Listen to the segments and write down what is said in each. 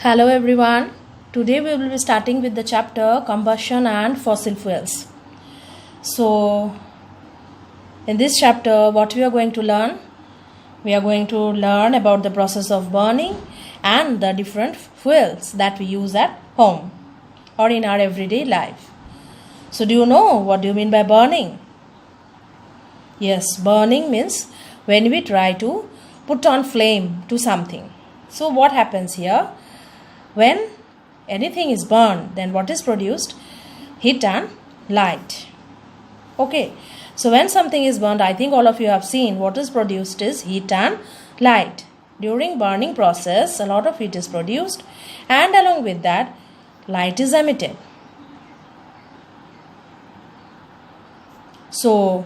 Hello everyone. Today we will be starting with the chapter Combustion and Fossil Fuels. So, in this chapter, what we are going to learn? We are going to learn about the process of burning and the different fuels that we use at home or in our everyday life. So, do you know what do you mean by burning? Yes, burning means when we try to put on flame to something. So, what happens here? When anything is burned, then what is produced? Heat and light. Okay, so when something is burned, I think all of you have seen what is produced is heat and light. During burning process, a lot of heat is produced, and along with that, light is emitted. So,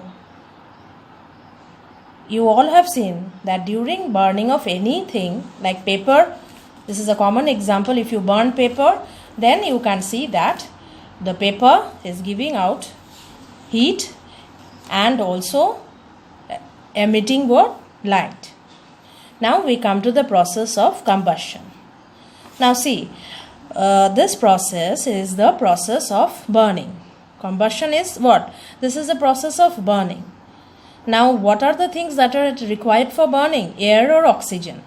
you all have seen that during burning of anything like paper, this is a common example. If you burn paper, then you can see that the paper is giving out heat and also emitting what? Light. Now we come to the process of combustion. Now see, this process is the process of burning. Combustion is what? This is the process of burning. Now what are the things that are required for burning? Air or oxygen?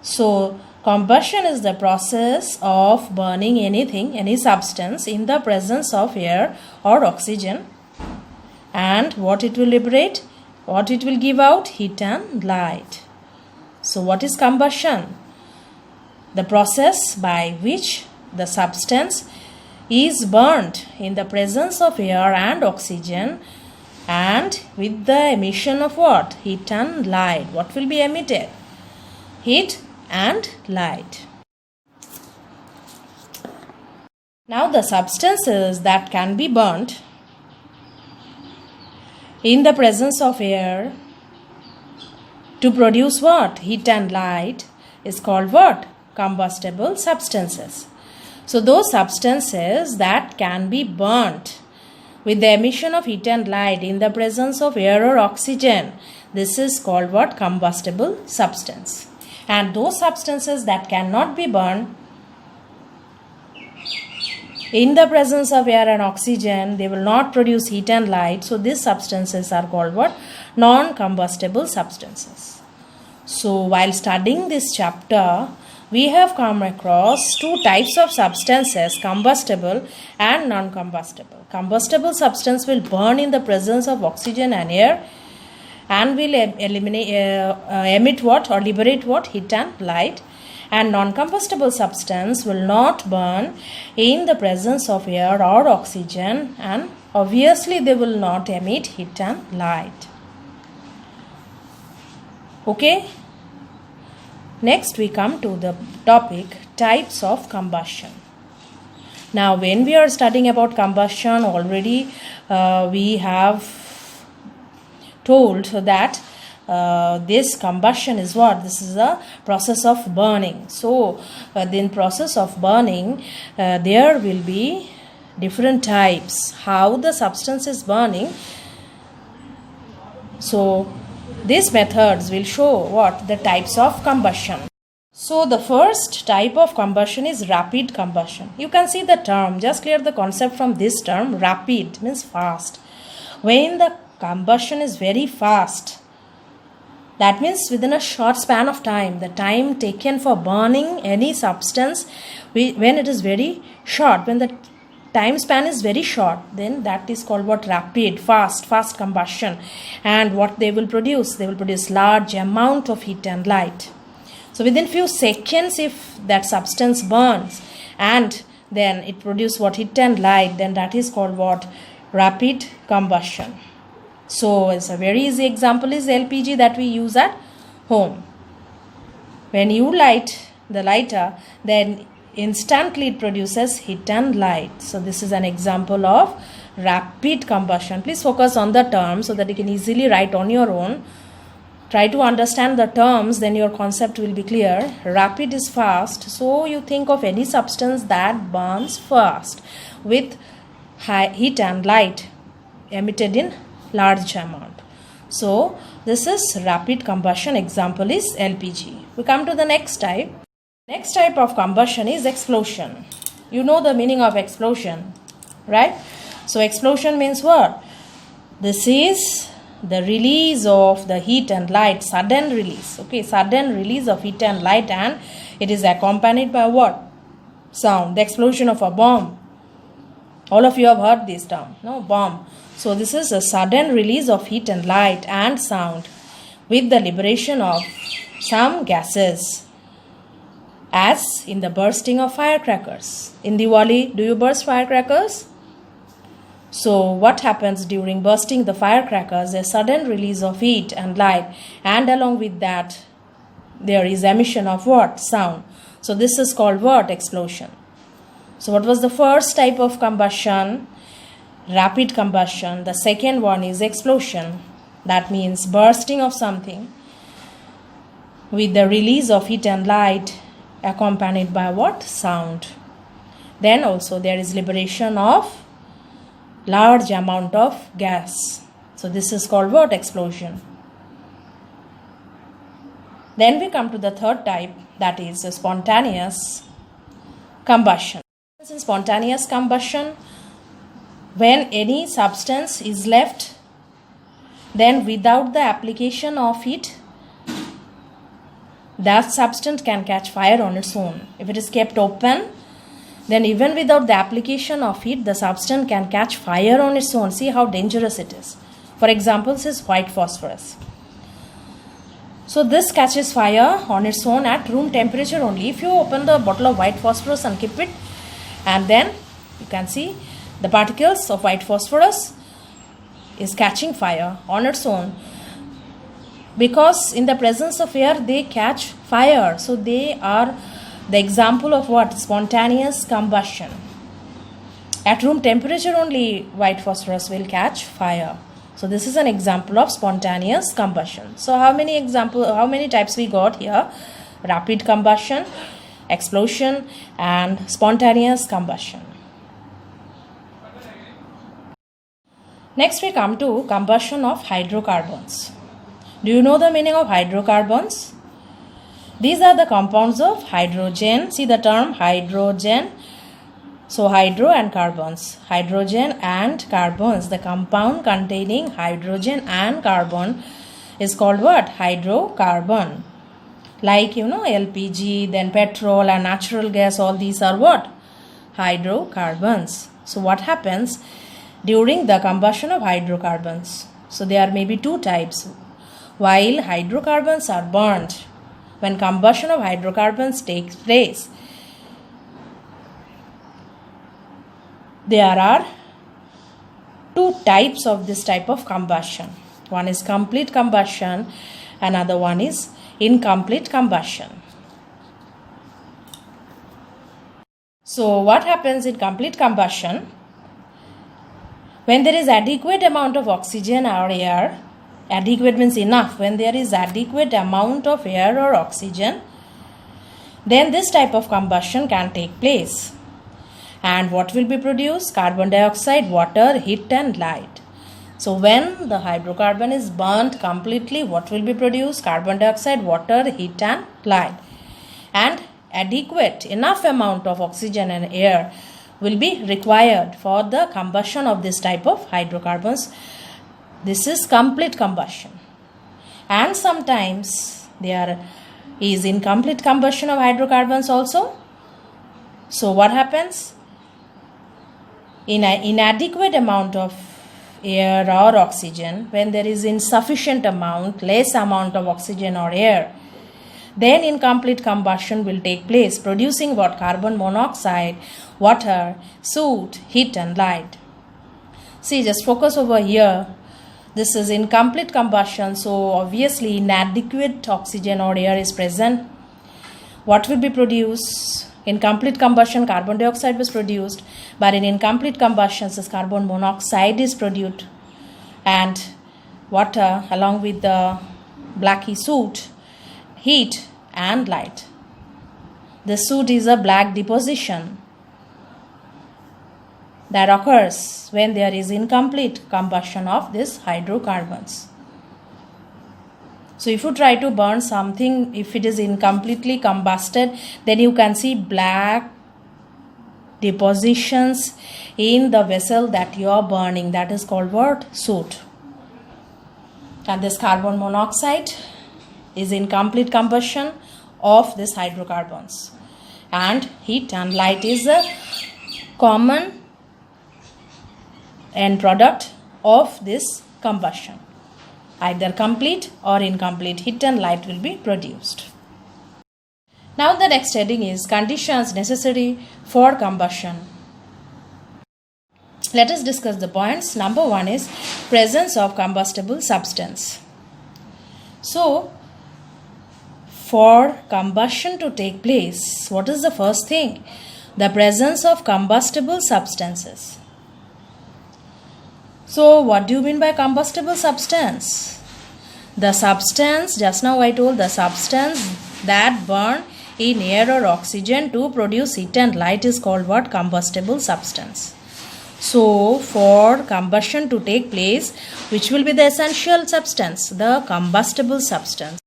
So, combustion is the process of burning anything, any substance in the presence of air or oxygen. And what it will liberate? What it will give out? Heat and light. So, what is combustion? The process by which the substance is burnt in the presence of air and oxygen and with the emission of what? Heat and light. What will be emitted? Heat and light. Now the substances that can be burnt in the presence of air to produce what? Heat and light is called what? Combustible substances. So those substances that can be burnt with the emission of heat and light in the presence of air or oxygen, this is called what? Combustible substance. And those substances that cannot be burned in the presence of air and oxygen, they will not produce heat and light. So these substances are called what? Non-combustible substances. So while studying this chapter, we have come across two types of substances, combustible and non-combustible. Combustible substance will burn in the presence of oxygen and air and will emit what or liberate what? Heat and light. And non-combustible substance will not burn in the presence of air or oxygen, and obviously they will not emit heat and light. Okay. Next we come to the topic types of combustion. Now when we are studying about combustion, already we have told that this combustion is what? This is a process of burning. So, in process of burning, there will be different types. How the substance is burning. So, these methods will show what? The types of combustion. So, the first type of combustion is rapid combustion. You can see the term. Just clear the concept from this term. Rapid means fast. When the combustion is very fast, that means within a short span of time, the time taken for burning any substance, when it is very short, when the time span is very short, then that is called what? Rapid, fast combustion. And what they will produce? They will produce large amount of heat and light. So within few seconds, if that substance burns and then it produces what? Heat and light, then that is called what? Rapid combustion. So, it's a very easy example is LPG that we use at home. When you light the lighter, then instantly it produces heat and light. So, this is an example of rapid combustion. Please focus on the term so that you can easily write on your own. Try to understand the terms, then your concept will be clear. Rapid is fast. So, you think of any substance that burns fast with high heat and light emitted in large amount. So this is rapid combustion. Example is LPG. We come to the next type. Next type of combustion is explosion. You know the meaning of explosion, right? So explosion means what? This is the release of the heat and light, sudden release. Okay, sudden release of heat and light, and it is accompanied by what? Sound. The explosion of a bomb. All of you have heard this term, no? Bomb. So this is a sudden release of heat and light and sound with the liberation of some gases, as in the bursting of firecrackers. In Diwali, do you burst firecrackers? So what happens during bursting the firecrackers? A sudden release of heat and light, and along with that there is emission of what? Sound. So this is called what? Explosion. So what was the first type of combustion? Rapid combustion. The second one is explosion. That means bursting of something with the release of heat and light accompanied by what? Sound. Then also there is liberation of large amount of gas. So this is called what? Explosion. Then we come to the third type, that is spontaneous combustion. In spontaneous combustion, when any substance is left, then without the application of it, that substance can catch fire on its own. If it is kept open, then even without the application of it, the substance can catch fire on its own. See how dangerous it is. For example, this is white phosphorus. So this catches fire on its own at room temperature only. If you open the bottle of white phosphorus and keep it, and then you can see the particles of white phosphorus is catching fire on its own, because in the presence of air they catch fire. So they are the example of what? Spontaneous combustion. At room temperature only white phosphorus will catch fire. So this is an example of spontaneous combustion. So how many types we got here? Rapid combustion, explosion, and spontaneous combustion. Next we come to combustion of hydrocarbons. Do you know the meaning of hydrocarbons? These are the compounds of hydrogen. See the term hydrogen. So hydro and carbons. Hydrogen and carbons. The compound containing hydrogen and carbon is called what? Hydrocarbon. Like LPG, then petrol and natural gas, all these are what? Hydrocarbons. So what happens during the combustion of hydrocarbons? So there may be two types. While hydrocarbons are burnt, when combustion of hydrocarbons takes place, there are two types of this type of combustion. One is complete combustion, another one is incomplete combustion. So what happens in complete combustion? When there is adequate amount of oxygen or air, adequate means enough, when there is adequate amount of air or oxygen, then this type of combustion can take place. And what will be produced? Carbon dioxide, water, heat and light. So when the hydrocarbon is burnt completely, what will be produced? Carbon dioxide, water, heat and light. And adequate enough amount of oxygen and air will be required for the combustion of this type of hydrocarbons. This is complete combustion. And sometimes there is incomplete combustion of hydrocarbons also. So what happens? In an inadequate amount of air or oxygen, when there is insufficient amount, less amount of oxygen or air, then incomplete combustion will take place, producing what? Carbon monoxide, water, soot, heat and light. See, just focus over here. This is incomplete combustion, so obviously inadequate oxygen or air is present. What will be produced? In complete combustion, carbon dioxide was produced, but in incomplete combustion, this carbon monoxide is produced, and water along with the blacky soot, heat and light. The soot is a black deposition that occurs when there is incomplete combustion of these hydrocarbons. So if you try to burn something, if it is incompletely combusted, then you can see black depositions in the vessel that you are burning. That is called what? Soot. And this carbon monoxide is incomplete combustion of these hydrocarbons. And heat and light is a common end product of this combustion. Either complete or incomplete heat and light will be produced. Now the next heading is conditions necessary for combustion. Let us discuss the points. Number 1 is presence of combustible substance. So, for combustion to take place, what is the first thing? The presence of combustible substances. So, what do you mean by combustible substance? The substance, just now I told, the substance that burn in air or oxygen to produce heat and light is called what? Combustible substance. So, for combustion to take place, which will be the essential substance? The combustible substance.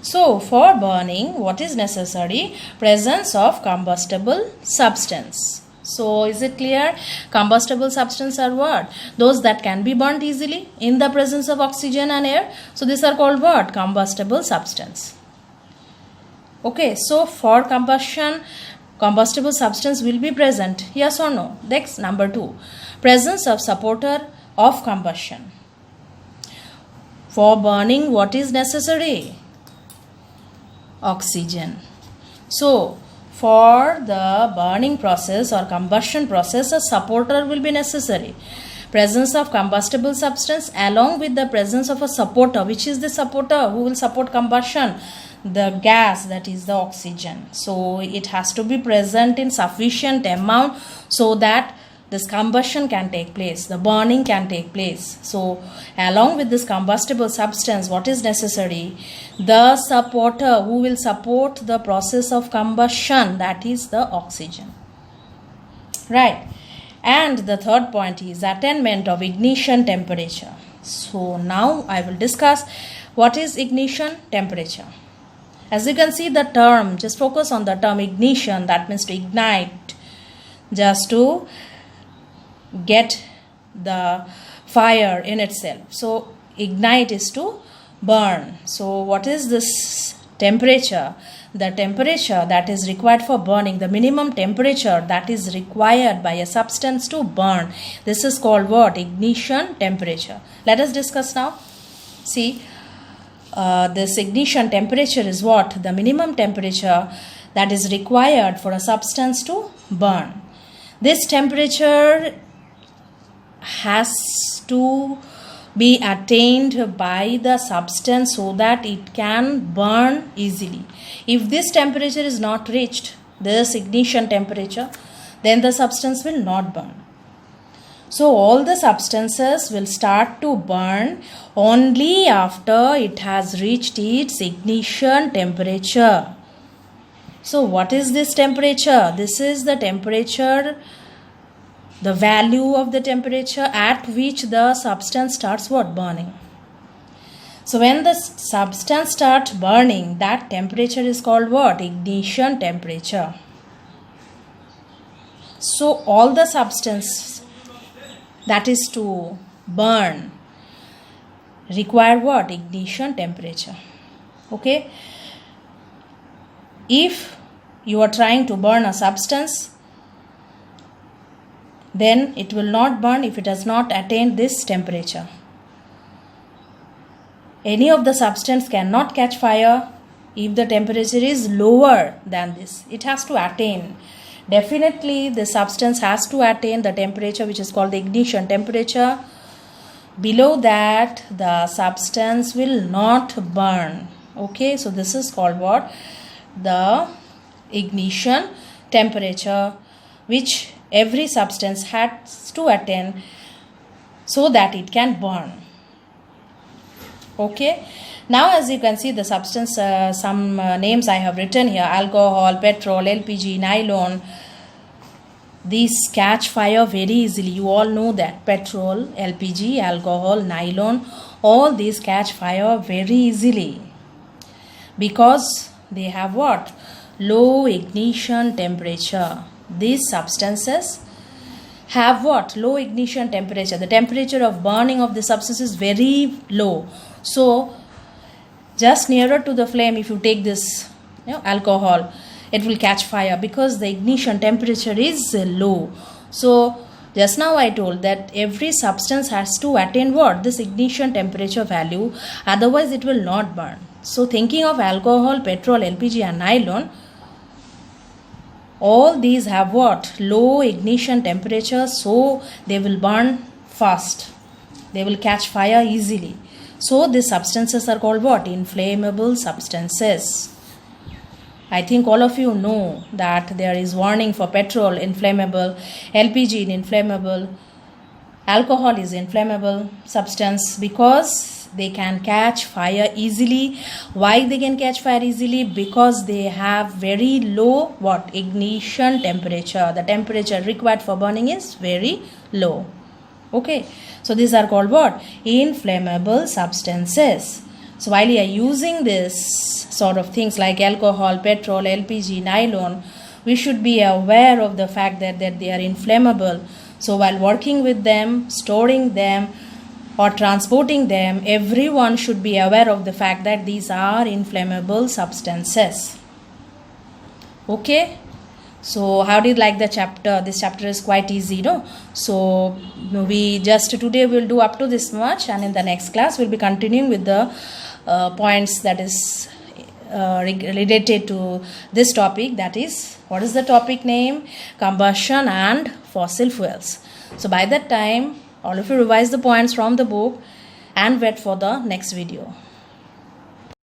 So, for burning, what is necessary? Presence of combustible substance. So, is it clear? Combustible substance are what? Those that can be burnt easily in the presence of oxygen and air. So, these are called what? Combustible substance. Okay, so for combustion, combustible substance will be present. Yes or no? Next, number 2. Presence of supporter of combustion. For burning, what is necessary? Oxygen. So, for the burning process or combustion process, a supporter will be necessary. Presence of combustible substance along with the presence of a supporter. Which is the supporter? Who will support combustion? The gas, that is the oxygen. So, it has to be present in sufficient amount so that this combustion can take place, the burning can take place. So, along with this combustible substance, what is necessary? The supporter who will support the process of combustion, that is the oxygen. Right. And the third point is attainment of ignition temperature. So, now I will discuss what is ignition temperature. As you can see the term, just focus on the term ignition, that means to ignite, just to get the fire in itself. So, ignite is to burn. So, what is this temperature? The temperature that is required for burning, the minimum temperature that is required by a substance to burn. This is called what? Ignition temperature. Let us discuss now. See, this ignition temperature is what? The minimum temperature that is required for a substance to burn. This temperature has to be attained by the substance so that it can burn easily. If this temperature is not reached, this ignition temperature, then the substance will not burn. So, all the substances will start to burn only after it has reached its ignition temperature. So, what is this temperature? This is the temperature, the value of the temperature at which the substance starts what? Burning. So, when the substance starts burning, that temperature is called what? Ignition temperature. So, all the substance that is to burn require what? Ignition temperature. Okay. If you are trying to burn a substance, then it will not burn if it has not attained this temperature. Any of the substance cannot catch fire if the temperature is lower than this. It has to attain. Definitely the substance has to attain the temperature which is called the ignition temperature. Below that the substance will not burn. Okay, so this is called what? The ignition temperature which every substance has to attain so that it can burn. Okay. Now as you can see the substance, some names I have written here: alcohol, petrol, LPG, nylon, these catch fire very easily. You all know that petrol, LPG, alcohol, nylon, all these catch fire very easily because they have what? Low ignition temperature. These substances have what? Low ignition temperature. The temperature of burning of the substance is very low. So just nearer to the flame, if you take this alcohol, it will catch fire because the ignition temperature is low. So just now I told that every substance has to attain what? This ignition temperature value, otherwise it will not burn. So thinking of alcohol, petrol, LPG and nylon, all these have what? Low ignition temperature, so they will burn fast. They will catch fire easily. So these substances are called what? Inflammable substances. I think all of you know that there is warning for petrol, inflammable, LPG, inflammable, alcohol is inflammable substance because they can catch fire easily. Why they can catch fire easily? Because they have very low what? Ignition temperature. The temperature required for burning is very low. Okay, so these are called what? Inflammable substances. So while you are using this sort of things like alcohol, petrol, LPG, nylon, we should be aware of the fact that they are inflammable. So while working with them, storing them or transporting them, everyone should be aware of the fact that these are inflammable substances. Okay, so how do you like the chapter? This chapter is quite easy, no? So we just today will do up to this much, and in the next class we'll be continuing with the points that is related to this topic, that is, what is the topic name? Combustion and fossil fuels. So by that time all of you revise the points from the book and wait for the next video.